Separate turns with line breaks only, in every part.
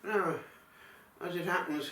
Now, as it happens,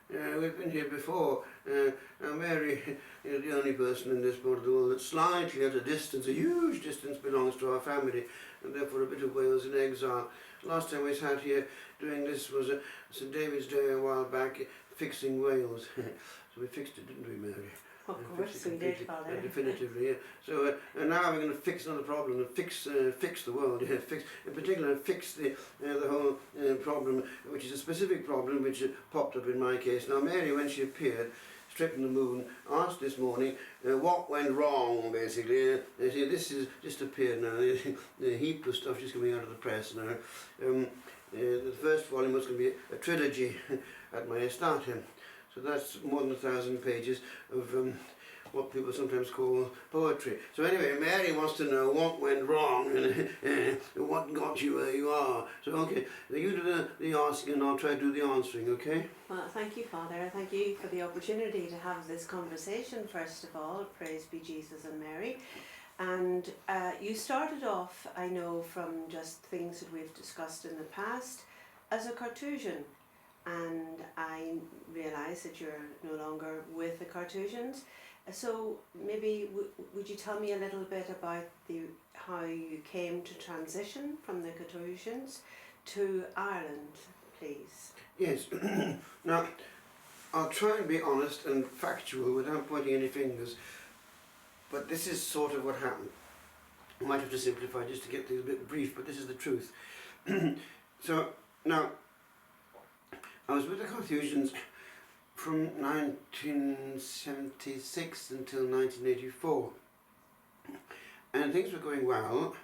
we've been here before. Now Mary is the only person in this part of the world that slightly at a distance, a huge distance, belongs to our family, and therefore a bit of Wales in exile. Last time we sat here doing this was St David's Day a while back, fixing Wales. So we fixed it, didn't we, Mary?
Of course we did, Father.
Definitively, yeah. So and now we're going to fix another problem, and fix the world. Yeah, in particular, fix the whole problem, which is a specific problem which popped up in my case. Now, Mary, when she appeared, stripping the moon, asked this morning what went wrong. Basically, see, this has just appeared now. A heap of stuff just coming out of the press now. The first volume was going to be a trilogy at my estate. So that's more than 1,000 pages of what people sometimes call poetry. So anyway, Mary wants to know what went wrong and what got you where you are. So okay, you do the asking and I'll try to do the answering, okay?
Well, thank you, Father. Thank you for the opportunity to have this conversation, first of all. Praise be Jesus and Mary. And you started off, I know, from just things that we've discussed in the past, as a Carthusian. And I realise that you're no longer with the Carthusians. So maybe would you tell me a little bit about how you came to transition from the Carthusians to Ireland, please?
Yes. Now, I'll try and be honest and factual without pointing any fingers, but this is sort of what happened. I might have to simplify just to get things a bit brief, but this is the truth. So, now, I was with the Carthusians from 1976 until 1984, and things were going well,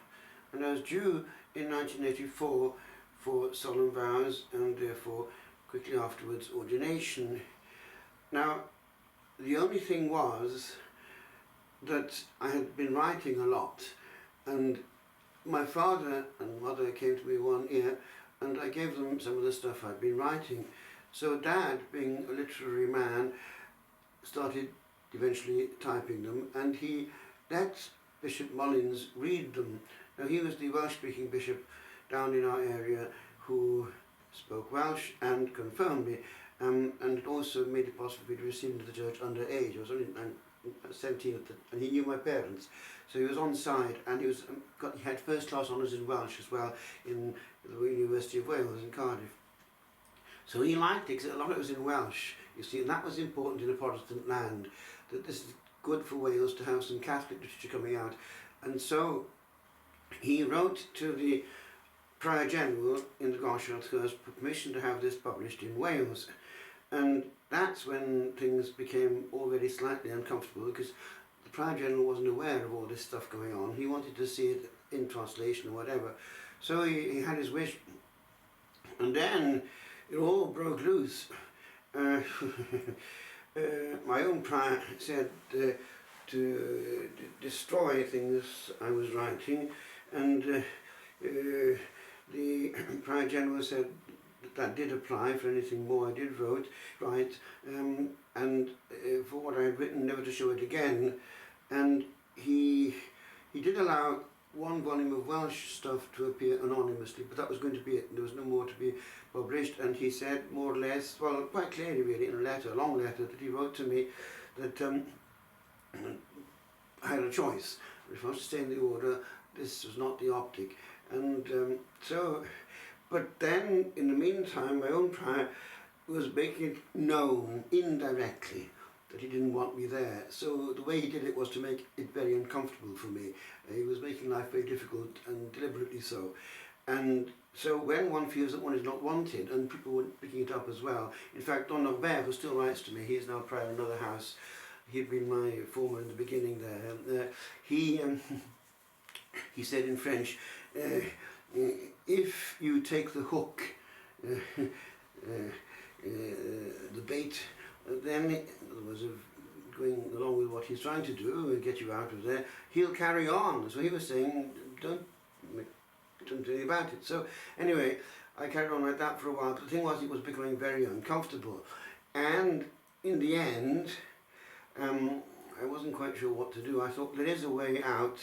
and I was due in 1984 for solemn vows and therefore quickly afterwards ordination. Now, the only thing was that I had been writing a lot, and my father and mother came to me one year and I gave them some of the stuff I'd been writing. So Dad, being a literary man, started eventually typing them, and he let Bishop Mullins read them. Now, he was the Welsh-speaking bishop down in our area who spoke Welsh and confirmed me, and it also made it possible for me to receive into the church under age. I was only 17 and he knew my parents, so he was on side, and he had first-class honours in Welsh as well in the University of Wales in Cardiff. So he liked it, because a lot of it was in Welsh, you see, and that was important in a Protestant land, that this is good for Wales to have some Catholic literature coming out. And so he wrote to the Prior General in the Goshawk for permission to have this published in Wales. And that's when things became already slightly uncomfortable, because the Prior General wasn't aware of all this stuff going on. He wanted to see it in translation or whatever. So he had his wish. And then it all broke loose. My own prior said to destroy things I was writing, and the Prior General said that did apply for anything more I did write, and for what I had written, never to show it again. And he did allow one volume of Welsh stuff to appear anonymously, but that was going to be it. There was no more to be published, and he said more or less, well, quite clearly really, in a letter, a long letter that he wrote to me, that I had a choice. If I was to stay in the order, this was not the optic. And but then, in the meantime, my own prior was making it known indirectly that he didn't want me there. So the way he did it was to make it very uncomfortable for me. He was making life very difficult, and deliberately so. And so when one feels that one is not wanted, and people were picking it up as well. In fact, Don Norbert, who still writes to me, he is now prior in another house. He'd been my former in the beginning there. He said in French, if you take the hook, the bait, then, in other words, of going along with what he's trying to do and get you out of there, he'll carry on. So he was saying, don't do anything about it. So anyway, I carried on like that for a while, but the thing was, it was becoming very uncomfortable. And in the end, I wasn't quite sure what to do. I thought, there is a way out,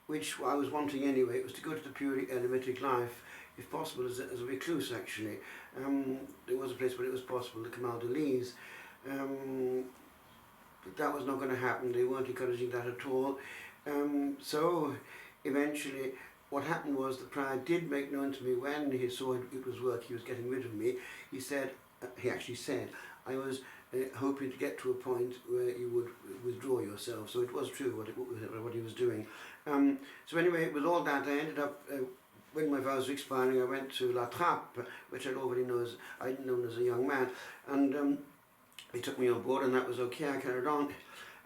which I was wanting anyway. It was to go to the purely eremitic life if possible, as a recluse actually. There was a place where it was possible to come out of Leeds. But that was not going to happen. They weren't encouraging that at all. So eventually what happened was the prior did make known to me when he saw it was work, he was getting rid of me. He said, he actually said, I was hoping to get to a point where you would withdraw yourself. So it was true what he was doing. So anyway, with all that, I ended up, when my vows were expiring, I went to La Trappe, which I'd known as a young man, and he took me on board, and that was okay. I carried on.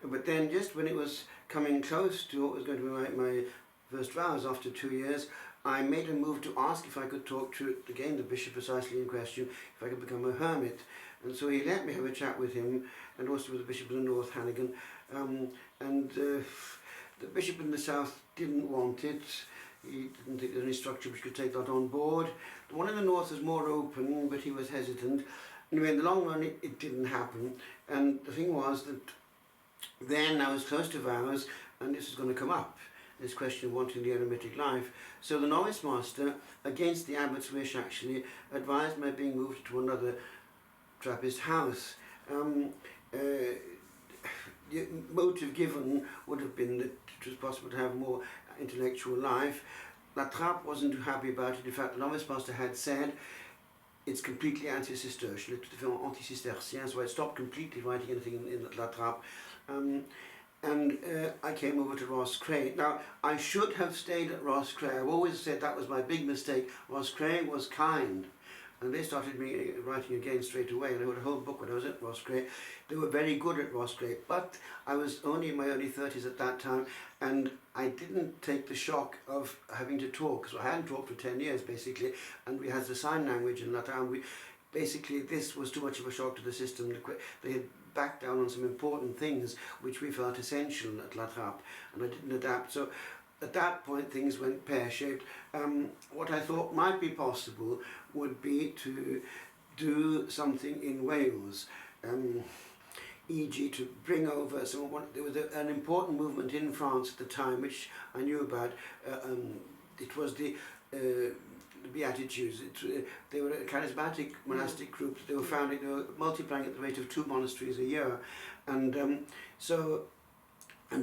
But then just when it was coming close to what was going to be my first vows after 2 years, I made a move to ask if I could talk to, again, the bishop precisely in question, if I could become a hermit. And so he let me have a chat with him, and also with the bishop of the North, Hannigan. The bishop in the South didn't want it. He didn't think there was any structure which could take that on board. The one in the North was more open, but he was hesitant. Anyway, in the long run, it didn't happen. And the thing was that then I was close to vows, and this was going to come up, this question of wanting the eremitic life. So the novice master, against the abbot's wish actually, advised my being moved to another Trappist house. The motive given would have been that it was possible to have more intellectual life. La Trappe wasn't too happy about it. In fact, the novice master had said it's completely anti-Cistercian, anti-Cistercien, so I stopped completely writing anything in La Trappe. I came over to Roscrea. Now, I should have stayed at Roscrea. I've always said that was my big mistake. Roscrea was kind. And they started me writing again straight away, and I wrote a whole book when I was at Roscrea. They were very good at Roscrea, but I was only in my early 30s at that time, and I didn't take the shock of having to talk. So I hadn't talked for 10 years, basically, and we had the sign language in Latin. Basically, this was too much of a shock to the system. They had backed down on some important things which we felt essential at La Trappe, and I didn't adapt. So at that point things went pear-shaped. What I thought might be possible would be to do something in Wales, e.g. to bring over someone. There was an important movement in France at the time which I knew about. It was the Beatitudes. They were a charismatic monastic group. They were multiplying at the rate of 2 monasteries a year, and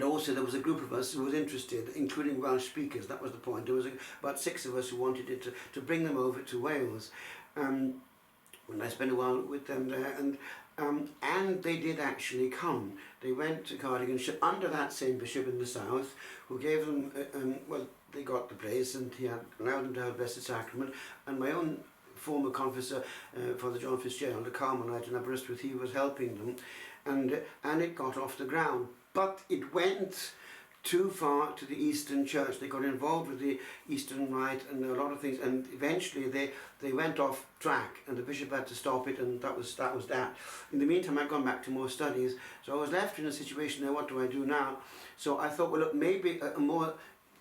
also there was a group of us who was interested, including Welsh speakers. That was the point. There was about 6 of us who wanted it to bring them over to Wales. And I spent a while with them there, and they did actually come. They went to Carthusian under that same bishop in the south, who gave them, they got the place, and he had allowed them to have Blessed Sacrament. And my own former confessor, Father John Fitzgerald, a Carmelite in Aberystwyth, he was helping them, and it got off the ground. But it went too far to the Eastern Church. They got involved with the Eastern Rite and a lot of things, and eventually they went off track, and the bishop had to stop it, and that was that. In the meantime, I'd gone back to more studies, so I was left in a situation there. What do I do now? So I thought, well, look, maybe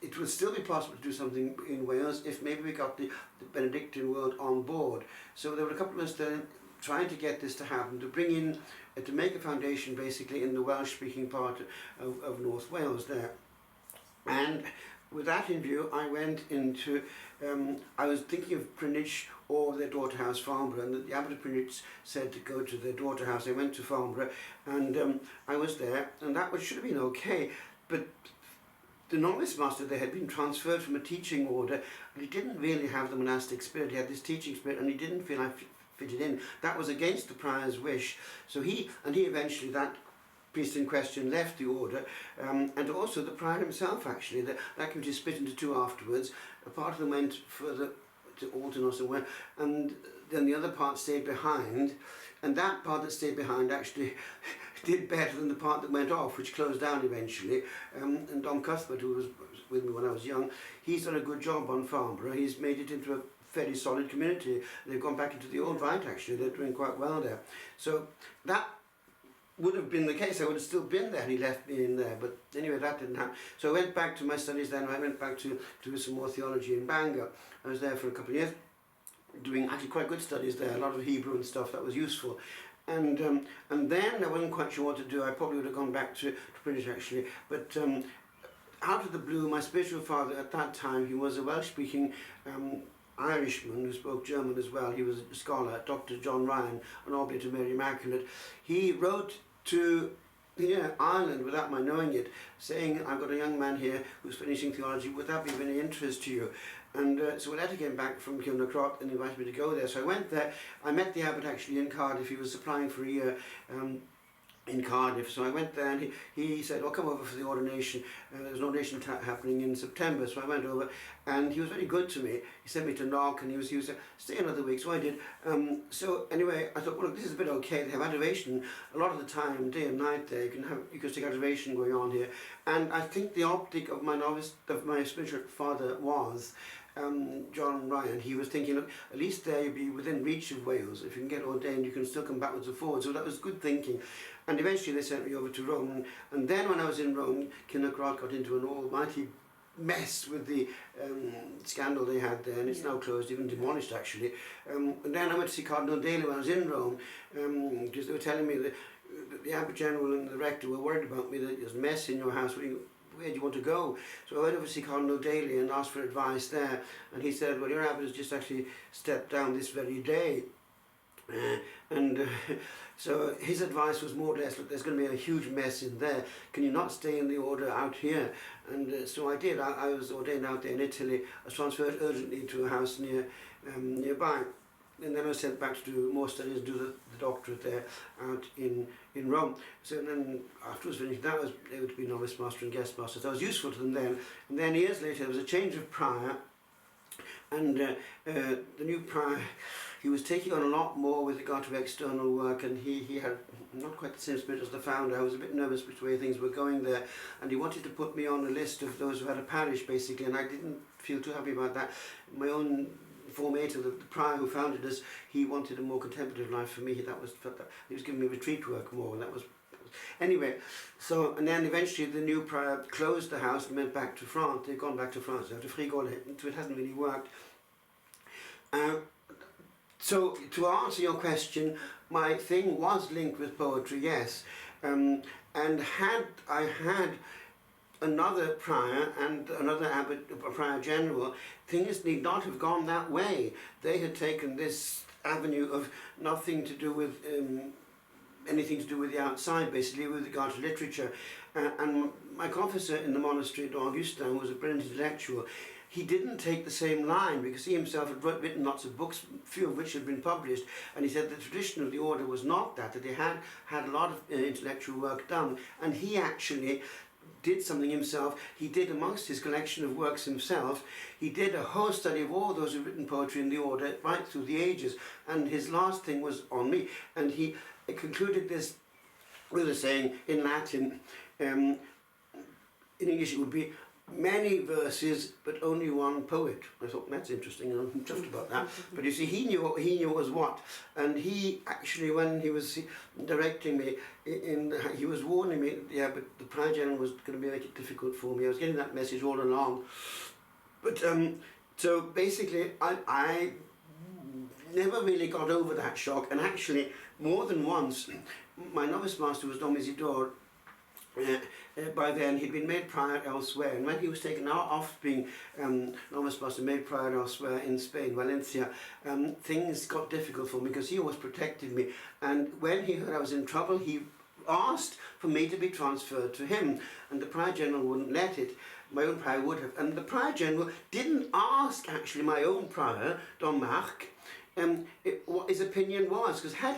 it would still be possible to do something in Wales if maybe we got the Benedictine world on board. So there were a couple of us there trying to get this to happen, to bring in, to make a foundation basically in the Welsh-speaking part of North Wales there. And with that in view, I went into, I was thinking of Prynich or their daughter house, Farnborough, and the abbot of Prynich said to go to their daughter house. I went to Farnborough, and I was there, and that should have been okay, but the novice master there had been transferred from a teaching order, and he didn't really have the monastic spirit. He had this teaching spirit, and he didn't feel I fitted in. That was against the prior's wish. So he eventually, that priest in question, left the order, and also the prior himself actually. That committee split into 2 afterwards. A part of them went further to Alton or somewhere, and then the other part stayed behind, and that part that stayed behind actually did better than the part that went off, which closed down eventually. And Dom Cuthbert, who was with me when I was young, he's done a good job on Farnborough. He's made it into a fairly solid community. They've gone back into the old rite actually. They're doing quite well there. So that would have been the case. I would have still been there and he left me in there, but anyway, that didn't happen. So I went back to my studies then. I went back to do some more theology in Bangor. I was there for a couple of years doing actually quite good studies there, a lot of Hebrew and stuff that was useful. And then I wasn't quite sure what to do. I probably would have gone back to British actually, but out of the blue, my spiritual father at that time, he was a Welsh-speaking Irishman who spoke German as well. He was a scholar, Dr. John Ryan, an Oblate of Mary Immaculate. He wrote to Ireland without my knowing it, saying, I've got a young man here who's finishing theology, would that be of any interest to you? And so a letter came back from Kilnacrock and invited me to go there. So I went there. I met the abbot actually in Cardiff. He was applying for a year in Cardiff. So I went there and he said, come over for the ordination. There's an ordination happening in September. So I went over and he was very good to me. He sent me to Knock and he said, stay another week. So I did. So anyway, I thought, well, look, this is a bit okay. They have adoration a lot of the time, day and night there. You can see adoration going on here. And I think the optic of my spiritual father was John Ryan. He was thinking, look, at least there you'll be within reach of Wales. If you can get ordained, you can still come backwards and forwards. So that was good thinking. And eventually they sent me over to Rome. And then when I was in Rome, Kilnacrock got into an almighty mess with the scandal they had there, and it's now closed, even demolished actually. And then I went to see Cardinal Daly when I was in Rome, because they were telling me that the Abbot General and the Rector were worried about me, that there's a mess in your house. Where do you want to go? So I went over to see Cardinal Daly and asked for advice there, and he said, well, your abbot has just actually stepped down this very day. So his advice was more or less, look, there's going to be a huge mess in there. Can you not stay in the order out here? And so I did. I was ordained out there in Italy. I was transferred urgently to a house nearby. And then I was sent back to do more studies and do the doctorate there out in Rome. So then after I was finished, that was able to be novice master and guest master. So I was useful to them then. And then years later, there was a change of prior. And the new prior, he was taking on a lot more with regard to external work, and he had not quite the same spirit as the founder. I was a bit nervous which way things were going there, and he wanted to put me on a list of those who had a parish basically, and I didn't feel too happy about that. My own formator, the prior who founded us, he wanted a more contemplative life for me. He was giving me retreat work more, and that was anyway. So, and then eventually the new prior closed the house and went back to France. They've gone back to France, to Frigole, so it hasn't really worked. So to answer your question, my thing was linked with poetry, yes. And had I had another prior and another abbot, a prior general, things need not have gone that way. They had taken this avenue of nothing to do with anything to do with the outside, basically, with regard to literature. And my confessor in the monastery, Don Augustin, who was a brilliant intellectual, he didn't take the same line because he himself had written lots of books, few of which had been published, and he said the tradition of the order was not that they had a lot of intellectual work done, and he actually did something himself. He did, amongst his collection of works himself, he did a whole study of all those who've written poetry in the order right through the ages, and his last thing was on me, and he concluded this with a saying in Latin. In English it would be, many verses but only one poet. I thought, that's interesting, and I'm chuffed about that. But you see, he knew was what, and he actually, when he was directing me, he was warning me, yeah, but the prior general was going to make it difficult for me. I was getting that message all along. But so basically, I never really got over that shock, and actually, more than once, my novice master was Dom Isidore. By then he'd been made prior elsewhere, and when he was taken off being novice master, made prior elsewhere in Spain, Valencia, things got difficult for me because he always protected me, and when he heard I was in trouble, he asked for me to be transferred to him, and the prior general wouldn't let it. My own prior would have, and the prior general didn't ask actually my own prior, Don Marc, what his opinion was, because had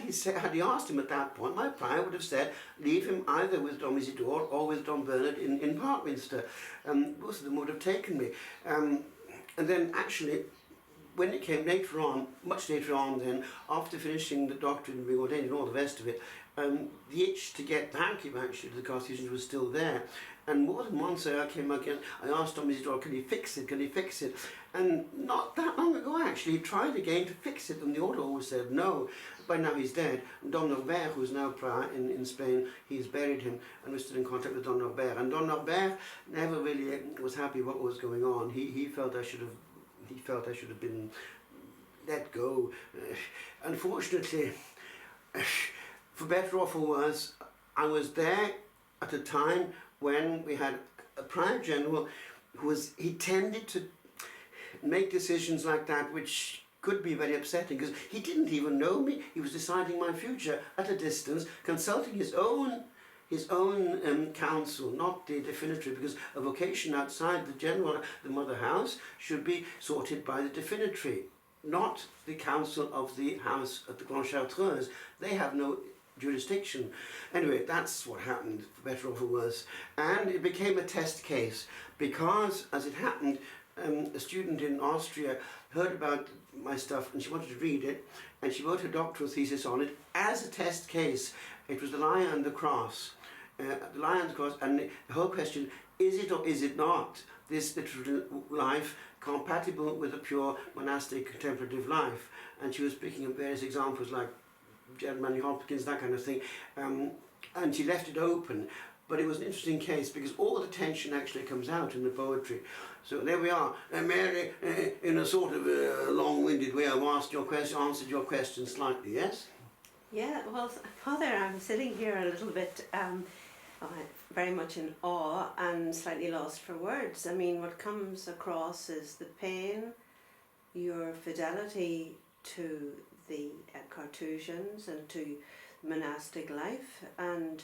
he asked him at that point, my prior would have said, leave him either with Dom Isidore or with Dom Bernard in Parkminster. Both of them would have taken me. And then actually, when it came later on, much later on then, after finishing the doctorate and being ordained and all the rest of it, the itch to get back actually to the Carthusians was still there. And more than once I came again, I asked Dom Isidore, can he fix it? And not that long ago actually, he tried again to fix it, and the order always said no. By now he's dead. And Don Norbert, who's now prior in Spain, he's buried him, and we're still in contact with Don Norbert. And Don Norbert never really was happy what was going on. He felt I should have been let go. Unfortunately, for better or for worse, I was there at a time when we had a prior general he tended to make decisions like that which could be very upsetting, because he didn't even know me. He was deciding my future at a distance, consulting his own counsel, not the definitory, because a vocation outside the mother house should be sorted by the definitory, not the council of the house at the Grand Chartreuse. They have no jurisdiction. Anyway, that's what happened, for better or for worse. And it became a test case because, as it happened, a student in Austria heard about my stuff and she wanted to read it, and she wrote her doctoral thesis on it as a test case. It was the lion and the cross. The lion and the cross, and the whole question, is it or is it not this literal life compatible with a pure monastic contemplative life? And she was picking up various examples like Jeremiah Hopkins, that kind of thing, and she left it open. But it was an interesting case because all the tension actually comes out in the poetry. So there we are. Mary, in a sort of long-winded way, I've answered your question slightly, yes?
Yeah, well, Father, I'm sitting here a little bit very much in awe and slightly lost for words. I mean, what comes across is the pain, your fidelity to the Carthusians and to monastic life, and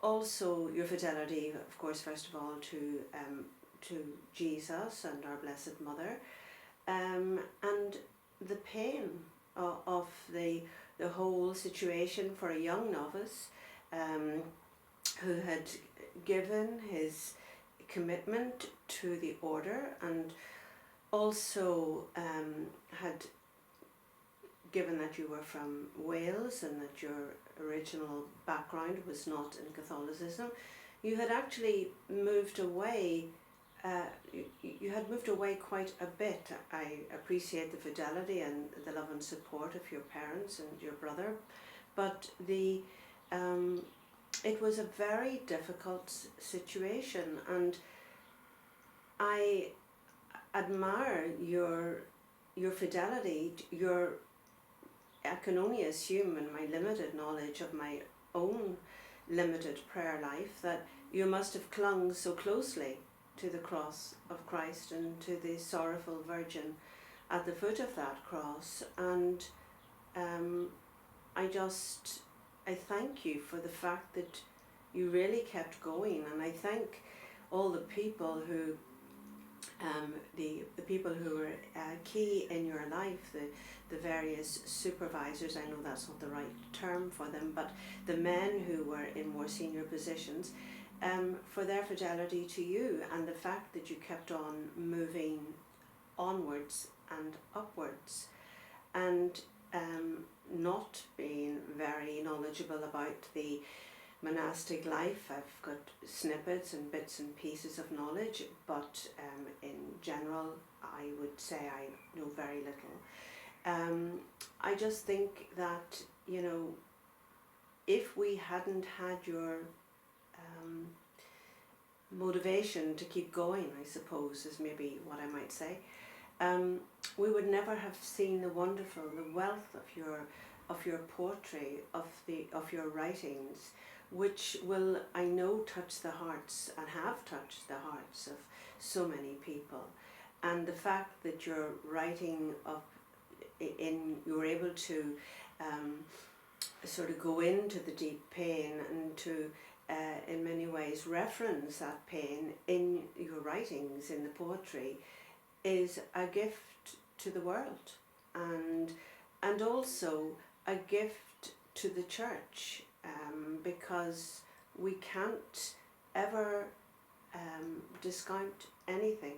also your fidelity, of course, first of all, to Jesus and our Blessed Mother, and the pain of the whole situation for a young novice who had given his commitment to the order, and also had, given that you were from Wales and that your original background was not in Catholicism, you had actually moved away. You had moved away quite a bit. I appreciate the fidelity and the love and support of your parents and your brother, but it was a very difficult situation, and I admire your fidelity. I can only assume, in my limited knowledge of my own limited prayer life, that you must have clung so closely to the cross of Christ and to the sorrowful Virgin at the foot of that cross. And I thank you for the fact that you really kept going, and I thank all the people who the people who were key in your life, the various supervisors. I know that's not the right term for them, but the men who were in more senior positions, for their fidelity to you, and the fact that you kept on moving onwards and upwards, and not being very knowledgeable about the monastic life. I've got snippets and bits and pieces of knowledge, but in general I would say I know very little. I just think that, you know, if we hadn't had your motivation to keep going, I suppose is maybe what I might say, we would never have seen the wealth of your poetry, of your writings, which will, I know, touch the hearts and have touched the hearts of so many people. And the fact that you're writing you're able to sort of go into the deep pain and to in many ways reference that pain in your writings, in the poetry, is a gift to the world, and also a gift to the church, because we can't ever discount anything.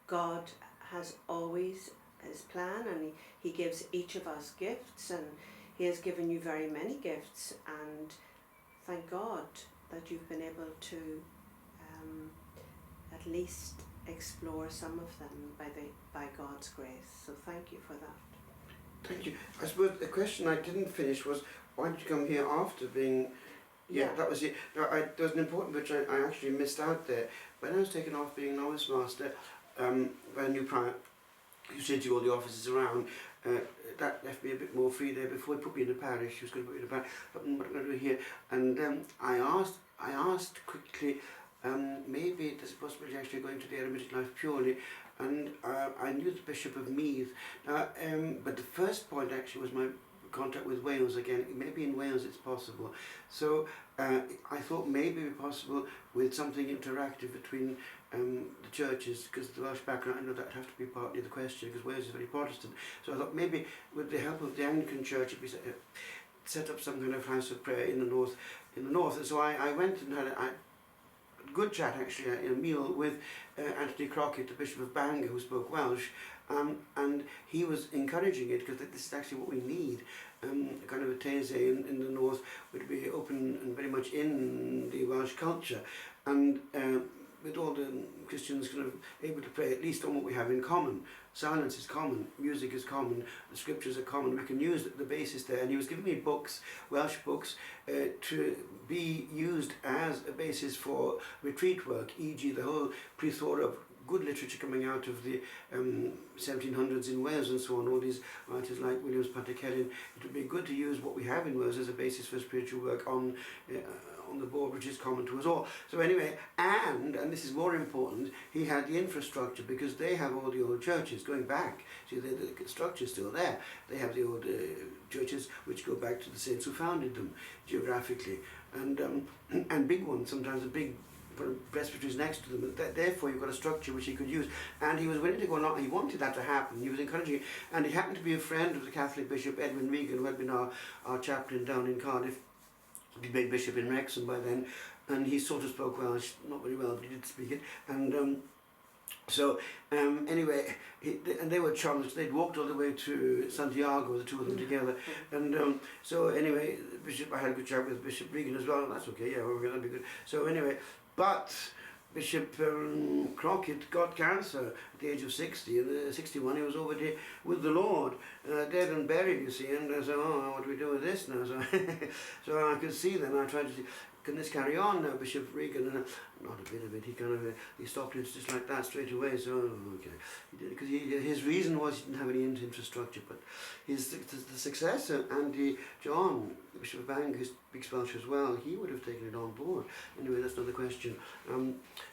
God has always his plan, and he gives each of us gifts, and he has given you very many gifts, and thank God that you've been able to at least explore some of them by God's grace. So thank you for that.
Thank you. I suppose the question I didn't finish was, why did you come here after being... Yeah, that was it. There was an important bit I actually missed out there. When I was taken off being novice master by a new prior, who said to all the officers around, that left me a bit more free there. Before he put me in the parish, he was going to put me in the parish, but what am I going to do here? And I asked quickly, maybe there's a possibility actually going to the eremitic life purely, and I knew the Bishop of Meath. But the first point actually was my contact with Wales again. Maybe in Wales it's possible. So I thought maybe it would be possible with something interactive between the churches, because the Welsh background, I know that would have to be partly the question, because Wales is very Protestant. So I thought maybe with the help of the Anglican Church, it'd be set up some kind of house of prayer in the north. And so I went and had a good chat, actually, in a meal with Anthony Crockett, the Bishop of Bangor, who spoke Welsh, and he was encouraging it, because this is actually what we need. Kind of a Taizé in the north would be open and very much in the Welsh culture, and with all the Christians kind of able to pray at least on what we have in common. Silence is common, music is common, the scriptures are common, we can use the basis there. And he was giving me books, Welsh books, to be used as a basis for retreat work, e.g. the whole plethora of good literature coming out of the 1700s in Wales and so on, all these writers like Williams Patrick-Helen. It would be good to use what we have in Wales as a basis for spiritual work on the board, which is common to us all. So anyway, and this is more important, he had the infrastructure, because they have all the old churches going back. See, the structure's still there. They have the old churches which go back to the saints who founded them geographically, and big ones, sometimes a big presbyteries next to them. Therefore you've got a structure which he could use, and he was willing to go along. He wanted that to happen, he was encouraging it, and he happened to be a friend of the Catholic Bishop Edwin Regan, who had been our chaplain down in Cardiff. He made bishop in Wrexham by then, and he sort of spoke Welsh, not very well, but he did speak it. And anyway, and they were chums. They'd walked all the way to Santiago, the two of them together. And so anyway, Bishop, I had a good chat with Bishop Regan as well. That's okay, yeah, we're going to be good. So anyway, but Bishop Crockett got cancer at the age of 60, and 61 he was over there with the Lord, dead and buried, you see. And I said, oh, what do we do with this now? So, so I could see then, I tried to see, can this carry on now, Bishop Regan? And not a bit of it, he kind of, he stopped it just like that straight away. So, okay, he did, because his reason was he didn't have any infrastructure, but the successor, Andy John, the Bishop of Bangor, who speaks Welsh as well, he would have taken it on board. Anyway, that's another question.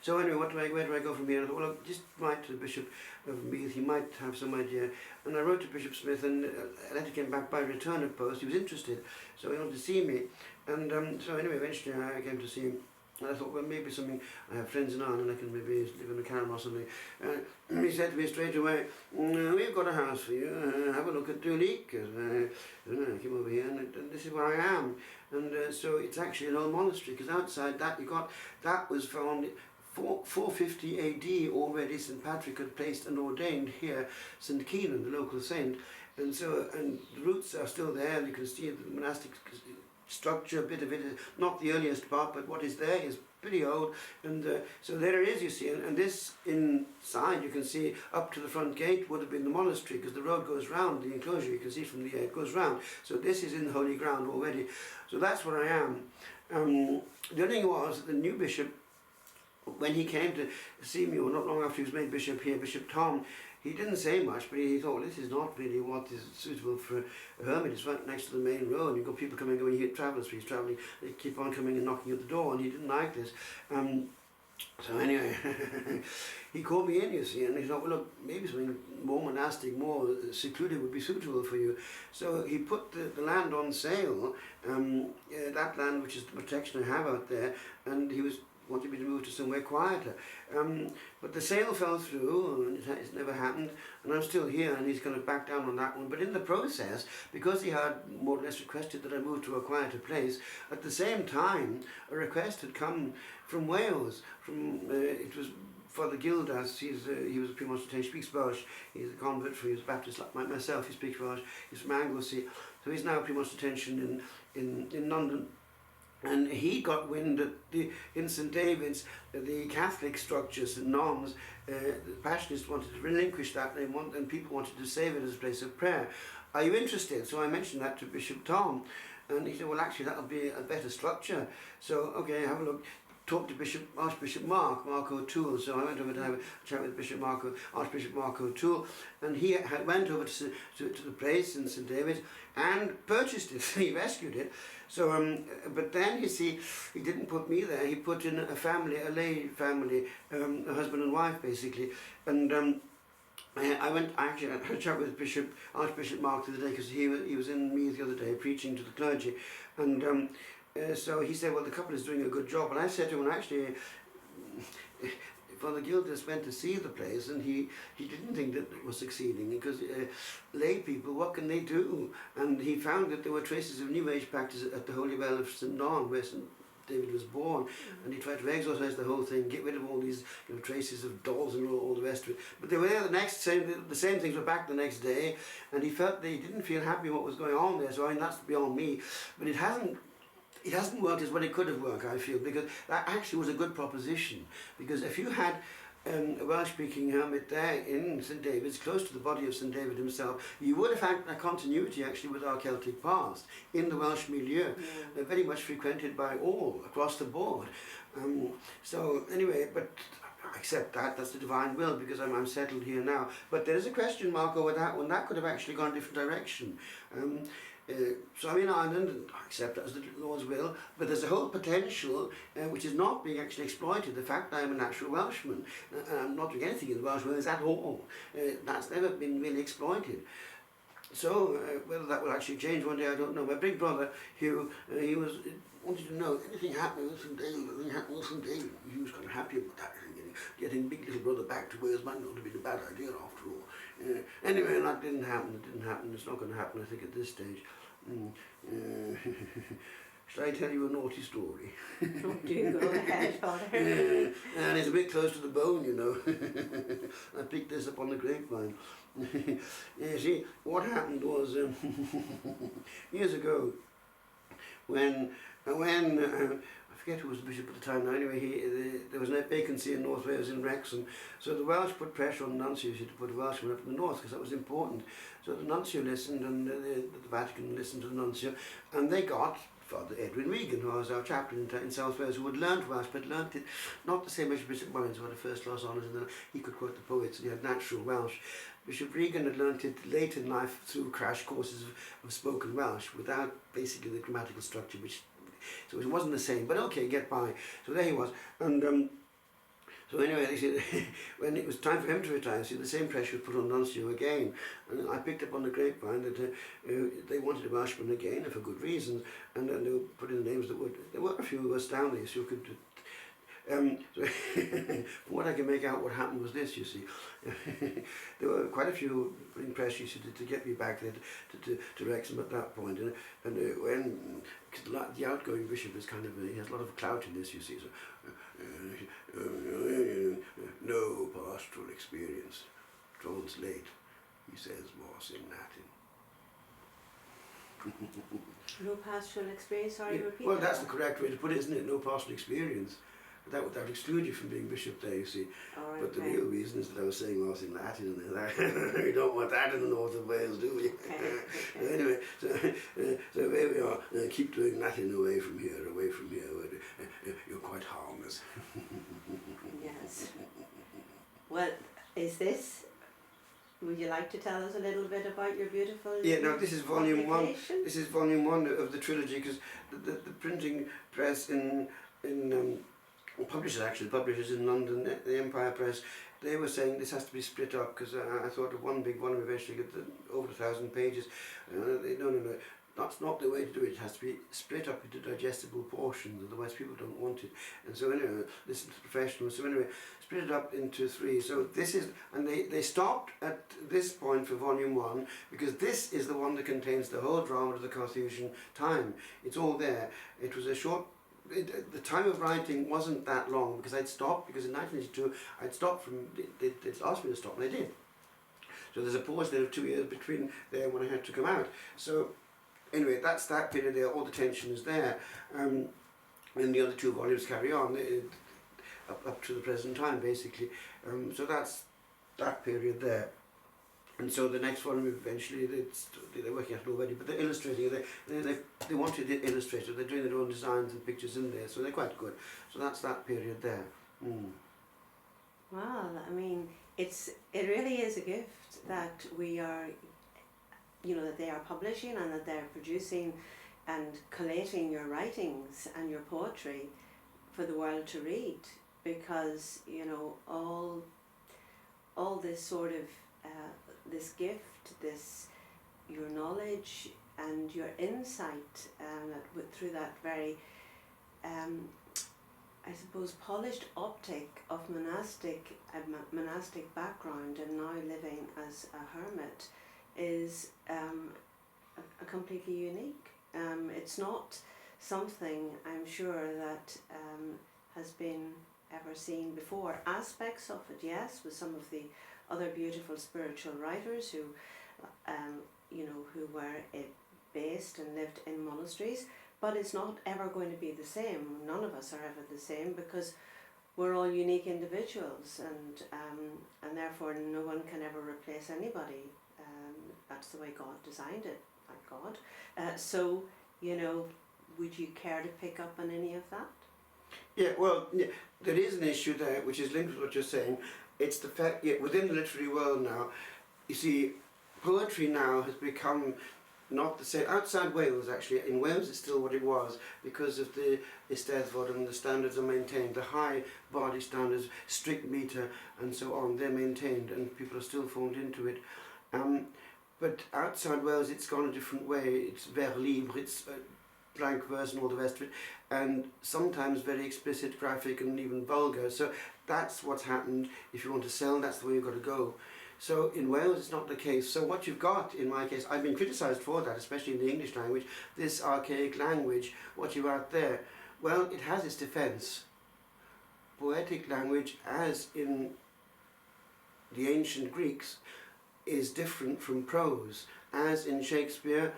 So anyway, where do I go from here? I thought, well, I'll just write to the Bishop of Meath, he might have some idea. And I wrote to Bishop Smith, and a letter came back by return of post. He was interested, so he wanted to see me. And so anyway, eventually I came to see him. And I thought, well, maybe something, I have friends in Ireland, I can maybe live in a Carrum or something. He said to me straight away, we've got a house for you, have a look at Duleek. I came over here, and this is where I am. And so it's actually an old monastery, because outside that that was found 450 AD already. St Patrick had placed and ordained here St Keenan, the local saint. And so, and the roots are still there, and you can see the monastic structure, a bit of it is not the earliest part, but what is there is pretty old. And so there it is, you see, and this inside you can see up to the front gate would have been the monastery, because the road goes round the enclosure, you can see from the it goes round. So this is in the holy ground already. So that's where I am. The other thing was that the new bishop, when he came to see me, or not long after he was made bishop here, Bishop Tom, he didn't say much, but he thought, well, this is not really what is suitable for a hermit. It's right next to the main road, and you've got people coming and going. You hear travellers, he's travelling, they keep on coming and knocking at the door, and he didn't like this. So anyway, he called me in, you see, and he thought, well, look, maybe something more monastic, more secluded would be suitable for you. So he put the land on sale, that land which is the protection I have out there, and he wanted me to move to somewhere quieter. But the sale fell through, and it's never happened, and I'm still here, and he's kind of backed down on that one. But in the process, because he had more or less requested that I move to a quieter place, at the same time, a request had come from Wales, it was Father Gildas. He was a Premonstratensian, he speaks Welsh, he's a convert, he was a Baptist like myself, he speaks Welsh, he's from Anglesey, so he's now a Premonstratensian in London. And he got wind that in St David's, the Catholic structures and norms, the Passionists wanted to relinquish that, and people wanted to save it as a place of prayer. Are you interested? So I mentioned that to Bishop Tom, and he said, well, actually, that'll be a better structure. So, okay, have a look. Talked to Archbishop Mark O'Toole. So I went over to have a chat with Archbishop Mark O'Toole, and he went over to the place in St David's and purchased it. He rescued it. So, but then you see, he didn't put me there. He put in a family, a lay family, a husband and wife basically, and I actually had a chat with Archbishop Mark the other day, because he was in Meath the other day preaching to the clergy, and so he said, well, the couple is doing a good job, and I said to him, well, actually, Father Gildas went to see the place, and he didn't think that it was succeeding, because lay people, what can they do? And he found that there were traces of New Age practice at the Holy Well of St. Don, where St. David was born, and he tried to exorcise the whole thing, get rid of all these traces of dolls and all the rest of it. But they were there the same things were back the next day, and he felt that he didn't feel happy with what was going on there. So I mean, that's beyond me. But it hasn't worked as well it could have worked, I feel, because that actually was a good proposition. Because if you had a Welsh-speaking hermit there in St. David's, close to the body of St. David himself, you would have had a continuity actually with our Celtic past in the Welsh milieu. They're very much frequented by all across the board. So anyway, but I accept that's the divine will, because I'm settled here now. But there is a question mark over that one. That could have actually gone a different direction. So I'm in Ireland, and I accept that as the Lord's will, but there's a whole potential which is not being actually exploited. The fact that I'm a natural Welshman, and I'm not doing anything in the Welsh world at all, that's never been really exploited. So whether that will actually change one day, I don't know. My big brother, Hugh, he wanted to know anything happening with St. David, anything happening with St. David. He was kind of happy about that. Getting big little brother back to Wales might not have been a bad idea after all. Anyway, that didn't happen. It didn't happen. It's not going to happen, I think, at this stage. Shall I tell you a naughty story?
Oh, do go ahead, Father.
And it's a bit close to the bone, you know. I picked this up on the grapevine. You see, what happened was years ago, when I forget who was the bishop at the time now, anyway, there was no vacancy in North Wales in Wrexham, so the Welsh put pressure on the nuncio to put a Welshman up in the north, because that was important. So the nuncio listened, and the Vatican listened to the nuncio, and they got Father Edwin Regan, who was our chaplain in South Wales, who had learnt Welsh, but learnt it not the same as Bishop Mullins, who had a first-class honours, and then he could quote the poets, and he had natural Welsh. Bishop Regan had learnt it late in life through crash courses of spoken Welsh, without basically the grammatical structure, so it wasn't the same, but okay, get by. So there he was, and so anyway, they said, when it was time for him to retire, see, the same pressure was put on Nuncio again, and I picked up on the grapevine that they wanted a Welshman again, and for good reasons, and they were putting the names that would. There were a few astounding, so you could. So from what I can make out, what happened was this, you see. There were quite a few putting pressure to get me back there to Wrexham at that point. And when the outgoing bishop is kind of, he has a lot of clout in this, you see. So, no pastoral experience. Translate, he says, was in Latin.
No pastoral experience, sorry, repeat
Well,
that.
that's the correct way to put it, isn't it? No pastoral experience. That would exclude you from being bishop there, you see.
Right,
but the
okay.
real reason is that I was saying Mass in Latin, and we don't want that in the north of Wales, do we?
Okay.
Anyway, so here we are. Keep doing Latin away from here. You're quite harmless.
Yes. Well, would you like to tell us a little bit about your beautiful
Yeah, no, this is volume one.
publication?
This is volume one of the trilogy, because the printing press in publishers in London, the Empire Press, they were saying this has to be split up, because I thought of one big volume eventually get over 1,000 pages. No, that's not the way to do it. It has to be split up into digestible portions, otherwise people don't want it. And so anyway, listen to professionals. So anyway, split it up into 3. So this is, and they stopped at this point for volume 1, because this is the one that contains the whole drama of the Carthusian time. It's all there. It was a short. The time of writing wasn't that long, because I'd stopped, because in 1982 I'd stopped from, they'd asked me to stop, and I did. So there's a pause there of 2 years between there when I had to come out. So anyway, that's that period there, all the tension is there. And the other 2 volumes carry on, up to the present time basically. So that's that period there. And so the next one, eventually, they're working on it already, but they're illustrating it. They wanted it illustrated. They're doing their own designs and pictures in there, so they're quite good. So that's that period there.
Well, I mean, it really is a gift that we are, that they are publishing and that they're producing and collating your writings and your poetry for the world to read, because all this sort of this gift, this your knowledge and your insight through that very, I suppose, polished optic of monastic background and now living as a hermit is a completely unique. It's not something, I'm sure, that has been ever seen before. Aspects of it, yes, with some of the other beautiful spiritual writers who, who were based and lived in monasteries, but it's not ever going to be the same. None of us are ever the same because we're all unique individuals, and therefore no one can ever replace anybody. That's the way God designed it, thank God. So, would you care to pick up on any of that?
Yeah, well, there is an issue there which is linked with what you're saying. It's the fact, within the literary world now, you see, poetry now has become not the same. Outside Wales, actually, in Wales it's still what it was because of the Eisteddfod and the standards are maintained. The high body standards, strict metre and so on, they're maintained and people are still formed into it. But outside Wales it's gone a different way. It's vers libre, it's blank verse and all the rest of it, and sometimes very explicit, graphic and even vulgar. So that's what's happened. If you want to sell, that's the way you've got to go. So in Wales it's not the case. So what you've got, in my case, I've been criticised for that, especially in the English language, this archaic language, what you've out there. Well, it has its defence. Poetic language, as in the ancient Greeks, is different from prose. As in Shakespeare,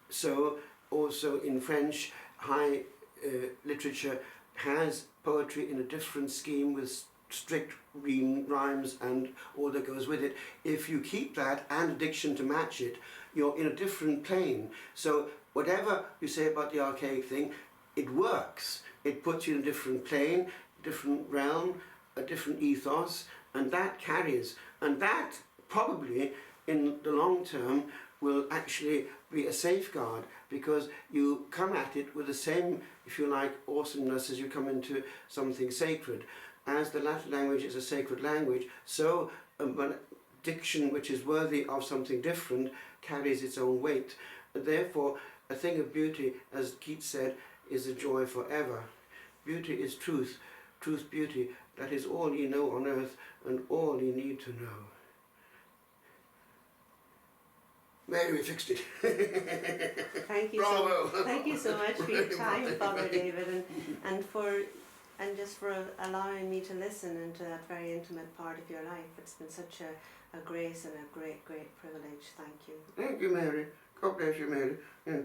so also in French, high literature has poetry in a different scheme with strict rhymes and all that goes with it. If you keep that and a diction to match it, you're in a different plane. So whatever you say about the archaic thing, it works. It puts you in a different plane, different realm, a different ethos, and that carries. And that probably in the long term will actually be a safeguard because you come at it with the same, if you like, awesomeness as you come into something sacred. As the Latin language is a sacred language, so a diction which is worthy of something different carries its own weight. And therefore, a thing of beauty, as Keats said, is a joy forever. Beauty is truth, truth beauty. That is all ye know on earth and all ye need to know. Mary, we fixed it.
Thank you.
Bravo.
Thank you so much for your time, Father David, and just for allowing me to listen into that very intimate part of your life. It's been such a grace and a great, great privilege. Thank you.
Thank you, Mary. God bless you, Mary. Yeah.